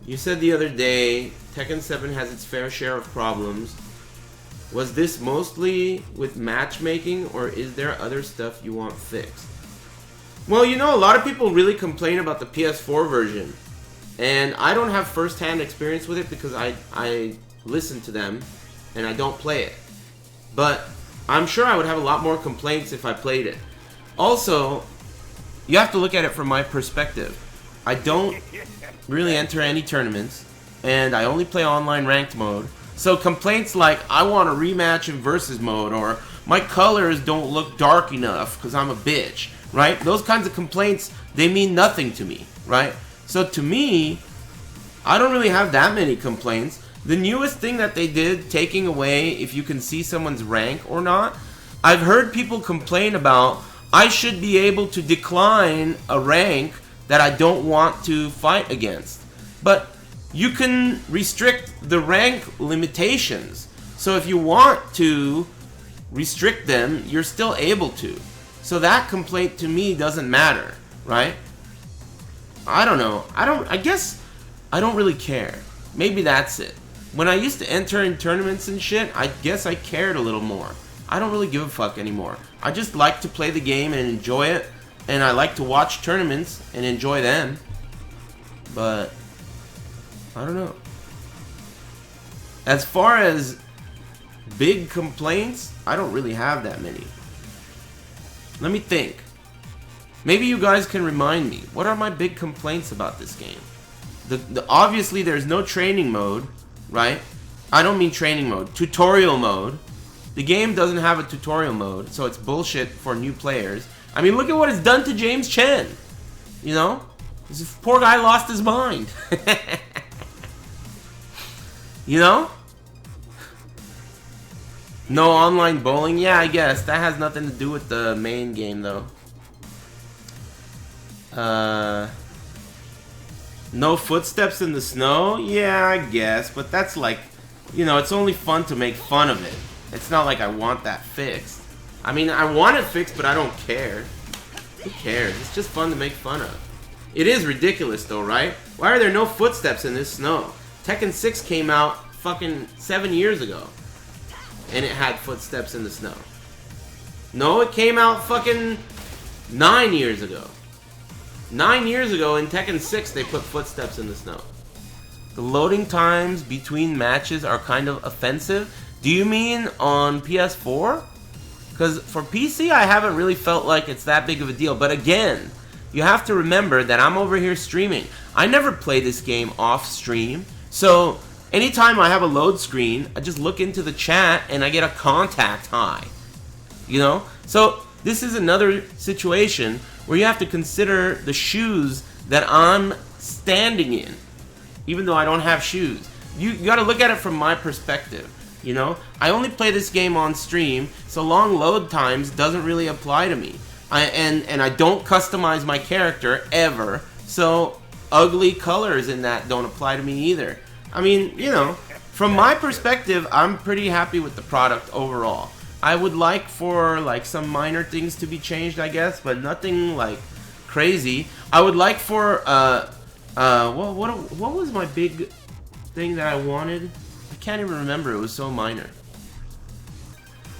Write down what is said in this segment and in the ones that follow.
You said the other day Tekken 7 has its fair share of problems. Was this mostly with matchmaking, or is there other stuff you want fixed? Well, you know, a lot of people really complain about the PS4 version. And I don't have first-hand experience with it because I listen to them and I don't play it. But I'm sure I would have a lot more complaints if I played it. Also, you have to look at it from my perspective. I don't really enter any tournaments, and I only play online ranked mode. So complaints like, I want a rematch in versus mode, or my colors don't look dark enough because I'm a bitch, right? Those kinds of complaints, they mean nothing to me, right? So to me, I don't really have that many complaints. The newest thing that they did, taking away if you can see someone's rank or not, I've heard people complain about, I should be able to decline a rank that I don't want to fight against. But you can restrict the rank limitations. So if you want to restrict them, you're still able to. So that complaint to me doesn't matter, right? I don't know. I guess I don't really care. Maybe that's it. When I used to enter in tournaments and shit, I guess I cared a little more. I don't really give a fuck anymore. I just like to play the game and enjoy it. And I like to watch tournaments and enjoy them. But I don't know. As far as big complaints, I don't really have that many. Let me think. Maybe you guys can remind me. What are my big complaints about this game? Obviously, there's no training mode, right? I don't mean training mode. Tutorial mode. The game doesn't have a tutorial mode, so it's bullshit for new players. I mean, look at what it's done to James Chen. You know? This poor guy lost his mind. You know? No online bowling? Yeah, I guess. That has nothing to do with the main game, though. No footsteps in the snow? Yeah, I guess. But that's like, you know, it's only fun to make fun of it. It's not like I want that fixed. I mean, I want it fixed, but I don't care. Who cares? It's just fun to make fun of. It is ridiculous, though, right? Why are there no footsteps in this snow? Tekken 6 came out fucking 7 years ago. And it had footsteps in the snow. No, it came out fucking 9 years ago. 9 years ago in Tekken 6 they put footsteps in the snow. The loading times between matches are kind of offensive. Do you mean on PS4? Because for PC I haven't really felt like it's that big of a deal. But again, you have to remember that I'm over here streaming. I never play this game off stream. So anytime I have a load screen, I just look into the chat and I get a contact high. You know? So this is another situation where you have to consider the shoes that I'm standing in, even though I don't have shoes. You got to look at it from my perspective, you know? I only play this game on stream, so long load times doesn't really apply to me. And I don't customize my character ever, so ugly colors in that don't apply to me either. I mean, you know, from my perspective, I'm pretty happy with the product overall. I would like for like some minor things to be changed, I guess, but nothing like crazy. I would like for what was my big thing that I wanted? I can't even remember. It was so minor.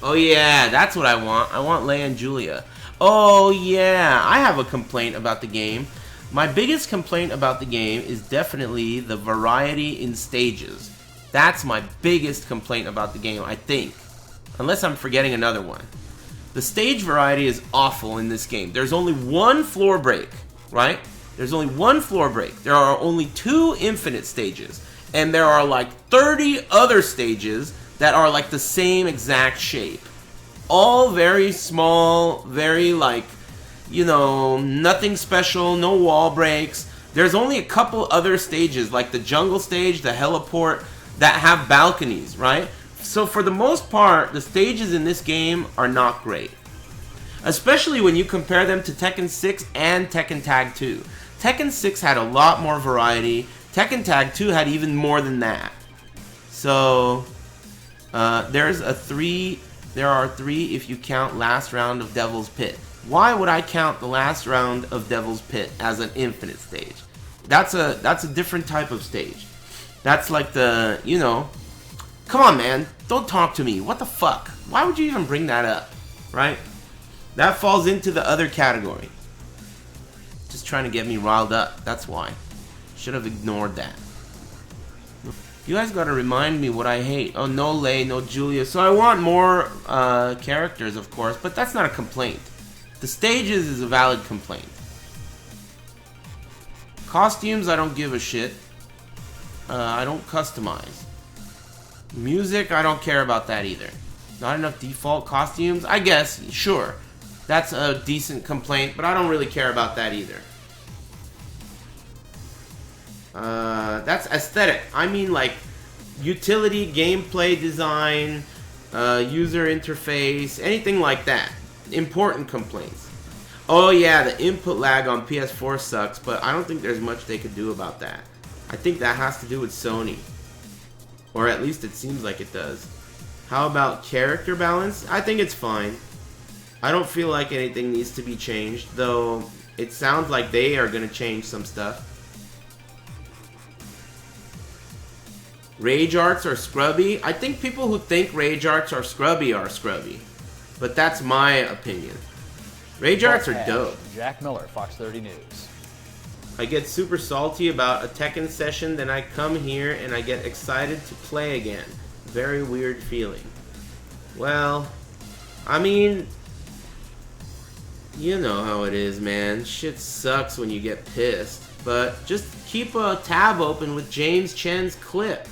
Oh yeah, that's what I want. I want Leia and Julia. Oh yeah, I have a complaint about the game. My biggest complaint about the game is definitely the variety in stages. That's my biggest complaint about the game, I think. Unless I'm forgetting another one. The stage variety is awful in this game. There's only one floor break, right? There's only one floor break. There are only 2 infinite stages. And there are like 30 other stages that are like the same exact shape. All very small, very like, you know, nothing special, no wall breaks. There's only a couple other stages, like the jungle stage, the heliport, that have balconies, right? So for the most part, the stages in this game are not great. Especially when you compare them to Tekken 6 and Tekken Tag 2. Tekken 6 had a lot more variety. Tekken Tag 2 had even more than that. So, there are 3 if you count last round of Devil's Pit. Why would I count the last round of Devil's Pit as an infinite stage? That's a different type of stage. That's like the, you know, come on, man, don't talk to me. What the fuck? Why would you even bring that up, right? That falls into the other category. Just trying to get me riled up. That's why. Should have ignored that. You guys gotta remind me what I hate. Oh, no Lei, no Julia. So I want more characters, of course, but that's not a complaint. The stages is a valid complaint. Costumes, I don't give a shit. I don't customize. Music, I don't care about that either. Not enough default costumes? I guess, sure. That's a decent complaint, but I don't really care about that either. That's aesthetic. I mean, like, utility, gameplay design, user interface, anything like that. Important complaints. Oh yeah, the input lag on PS4 sucks, but I don't think there's much they could do about that. I think that has to do with Sony. Or at least it seems like it does. How about character balance? I think it's fine. I don't feel like anything needs to be changed, though it sounds like they are going to change some stuff. Rage arts are scrubby. I think people who think rage arts are scrubby. But that's my opinion. Rage arts are dope. Jack Miller, Fox 30 News. I get super salty about a Tekken session, then I come here and I get excited to play again. Very weird feeling. Well, I mean, you know how it is, man. Shit sucks when you get pissed. But just keep a tab open with James Chen's clip.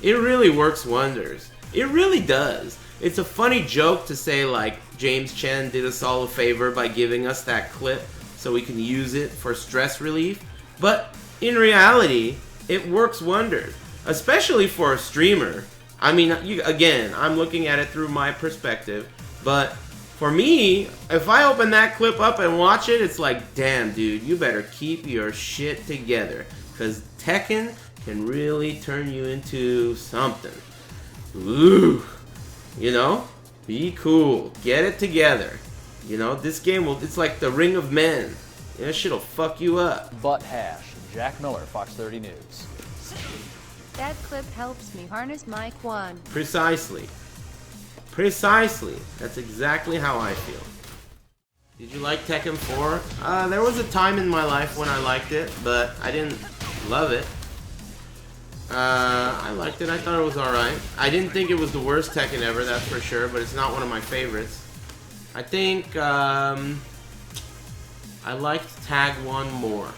It really works wonders. It really does. It's a funny joke to say, like, James Chen did us all a favor by giving us that clip so we can use it for stress relief. But in reality, it works wonders. Especially for a streamer. I mean, again, I'm looking at it through my perspective. But for me, if I open that clip up and watch it, it's like, damn, dude, you better keep your shit together. Because Tekken can really turn you into something. Ooh. You know? Be cool. Get it together. You know, this game will, it's like the Ring of Men. That shit'll fuck you up. Butt hash. Jack Miller, Fox 30 News. That clip helps me harness mic 1. Precisely. Precisely. That's exactly how I feel. Did you like Tekken 4? There was a time in my life when I liked it, but I didn't love it. I liked it. I thought it was alright. I didn't think it was the worst Tekken ever, that's for sure, but it's not one of my favorites. I think, I liked Tag 1 more.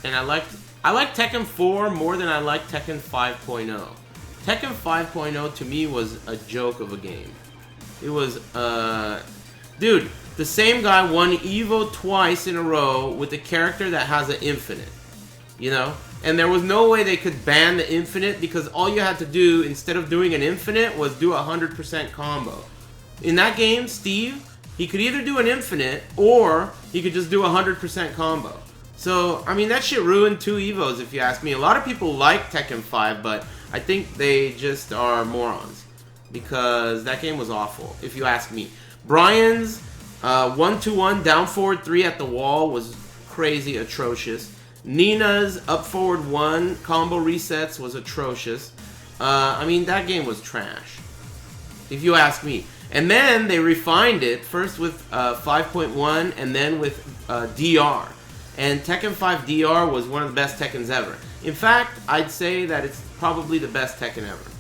And I liked Tekken 4 more than I liked Tekken 5.0. Tekken 5.0 to me was a joke of a game. It was, dude, the same guy won Evo twice in a row with a character that has an infinite. You know? And there was no way they could ban the infinite because all you had to do, instead of doing an infinite, was do a 100% combo. In that game, Steve, he could either do an infinite or he could just do a 100% combo. So, I mean, that shit ruined 2 Evos if you ask me. A lot of people like Tekken 5, but I think they just are morons. Because that game was awful, if you ask me. Brian's 1-2-1 down forward 3 at the wall was crazy atrocious. Nina's up forward 1 combo resets was atrocious. I mean, that game was trash, if you ask me. And then they refined it, first with 5.1 and then with DR. And Tekken 5 DR was one of the best Tekkens ever. In fact, I'd say that it's probably the best Tekken ever.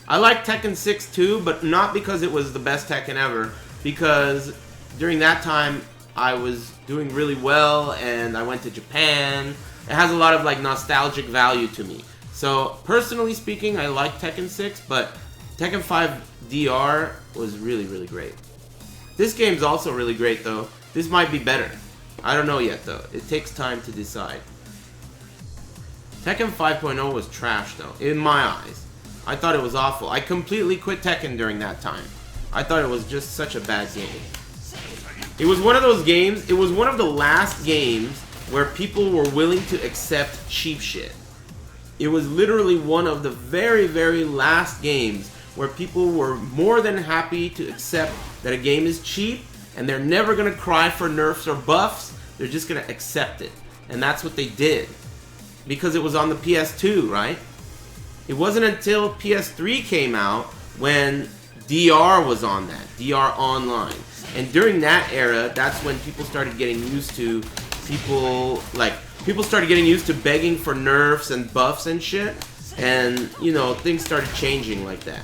I like Tekken 6 too, but not because it was the best Tekken ever, because during that time I was doing really well and I went to Japan. It has a lot of like nostalgic value to me. So personally speaking, I like Tekken 6, but Tekken 5 DR was really, really great. This game's also really great though. This might be better. I don't know yet though. It takes time to decide. Tekken 5.0 was trash though, in my eyes. I thought it was awful. I completely quit Tekken during that time. I thought it was just such a bad game. It was one of those games, it was one of the last games where people were willing to accept cheap shit. It was literally one of the very, very last games where people were more than happy to accept that a game is cheap and they're never going to cry for nerfs or buffs. They're just going to accept it. And that's what they did. because it was on the PS2, right? It wasn't until PS3 came out when DR was on that, DR Online. And during that era, that's when people started getting used to people started getting used to begging for nerfs and buffs and shit. And, you know, things started changing like that.